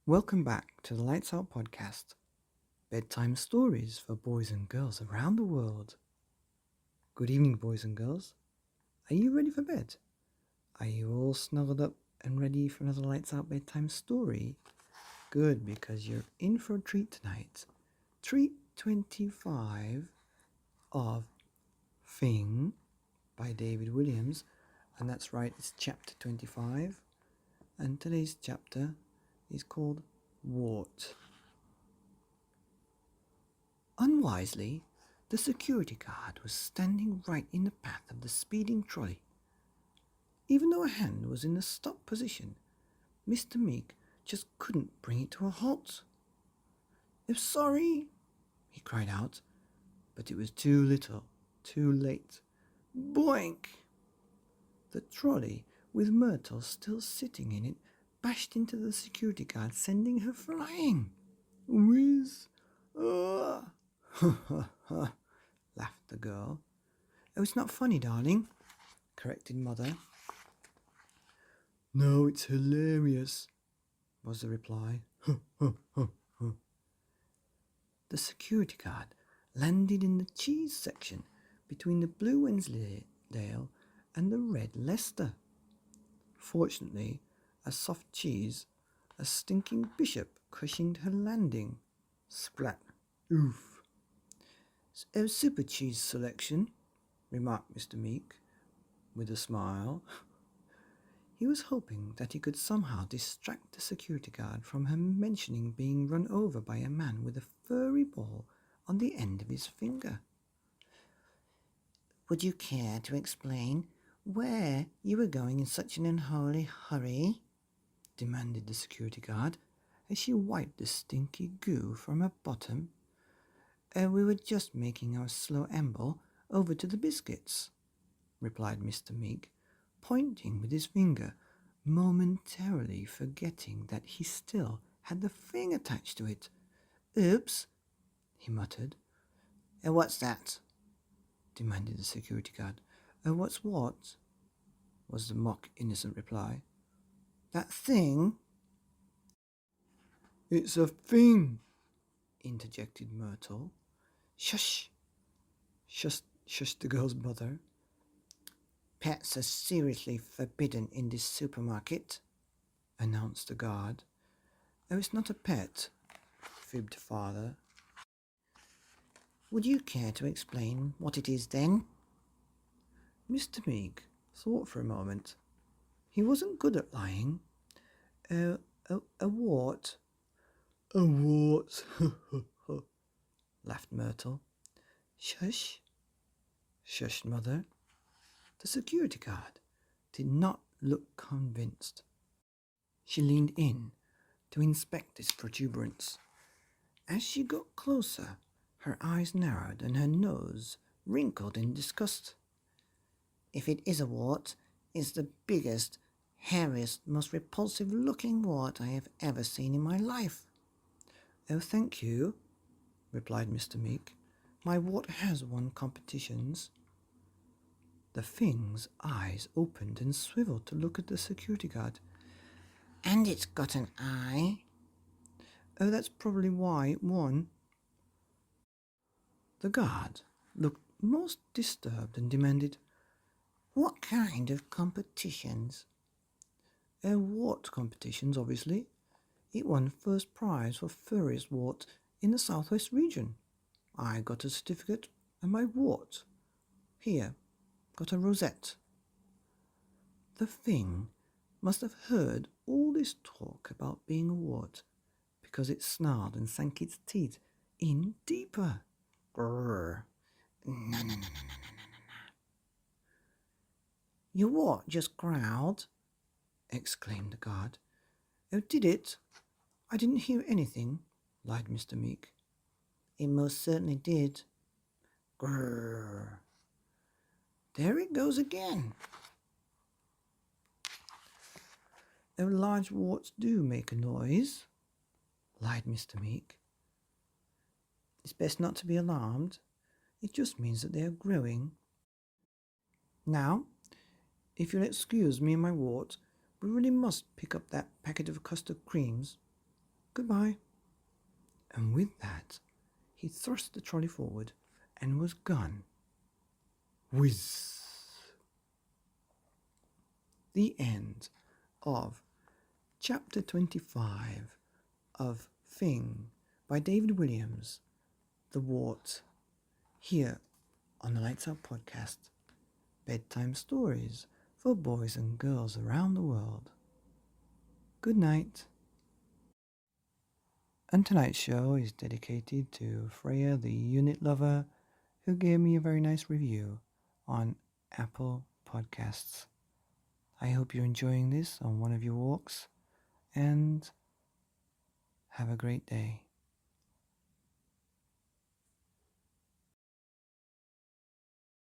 Welcome back to the Lights Out podcast, bedtime stories for boys and girls around the world. Good evening, boys and girls. Are you ready for bed? Are you all snuggled up and ready for another Lights Out bedtime story? Good, because you're in for a treat tonight. Treat 25 of Fing by David Williams, and that's right, it's chapter 25, and today's chapter is called Wart. Unwisely, the security guard was standing right in the path of the speeding trolley. Even though a hand was in the stop position, Mr. Meek just couldn't bring it to a halt. "I'm sorry," he cried out, but it was too little, too late. Boink! The trolley, with Myrtle still sitting in it, bashed into the security guard, sending her flying. "Whiz! Ah!" "Ha ha ha," laughed the girl. "Oh, it's not funny, darling," corrected Mother. "No, it's hilarious," was the reply. "Ha ha ha ha." The security guard landed in the cheese section between the blue Wensleydale and the red Leicester. Fortunately, a soft cheese, a stinking bishop, cushioned her landing. Splat! Oof! "A super cheese selection," remarked Mr. Meek, with a smile. He was hoping that he could somehow distract the security guard from her mentioning being run over by a man with a furry ball on the end of his finger. "Would you care to explain where you were going in such an unholy hurry?" demanded the security guard, as she wiped the stinky goo from her bottom. We were just making our slow amble over to the biscuits," replied Mr. Meek, pointing with his finger, momentarily forgetting that he still had the Fing attached to it. "Oops," he muttered. "What's that?" demanded the security guard. "What's what?" was the mock innocent reply. "That thing?" "It's a Fing," interjected Myrtle. "Shush!" shushed the girl's mother. "Pets are seriously forbidden in this supermarket," announced the guard. "Oh, it's not a pet," fibbed Father. "Would you care to explain what it is, then?" Mr. Meek thought for a moment. He wasn't good at lying. A wart." "A wart," laughed Myrtle. "Shush!" shushed Mother. The security guard did not look convinced. She leaned in to inspect its protuberance. As she got closer, her eyes narrowed and her nose wrinkled in disgust. "If it is a wart, it's the biggest, hairiest, most repulsive-looking wart I have ever seen in my life." "Oh, thank you," replied Mr. Meek. "My wart has won competitions." The Fing's eyes opened and swiveled to look at the security guard. "And it's got an eye." "Oh, that's probably why it won." The guard looked most disturbed and demanded, "What kind of competitions?" Wart competitions, obviously. It won first prize for furriest wart in the southwest region. I got a certificate and my wart. Here, got a rosette." The Fing must have heard all this talk about being a wart, because it snarled and sank its teeth in deeper. Grrr. "No, no, no, no, no, no, no, no." "Your wart just growled?" exclaimed the guard. "Oh, did it? I didn't hear anything," lied Mr. Meek. "It most certainly did." Grrr. "There it goes again." "Oh, large warts do make a noise," lied Mr. Meek. "It's best not to be alarmed. It just means that they are growing. Now, if you'll excuse me and my wart, we really must pick up that packet of custard creams." Goodbye. And with that, he thrust the trolley forward and was gone. Whiz! The end of Chapter 25 of Fing by David Williams, The Wart, here on the Lights Out Podcast, bedtime stories for boys and girls around the world. Good night. And tonight's show is dedicated to Freya the Unit Lover, who gave me a very nice review on Apple Podcasts. I hope you're enjoying this on one of your walks, and have a great day.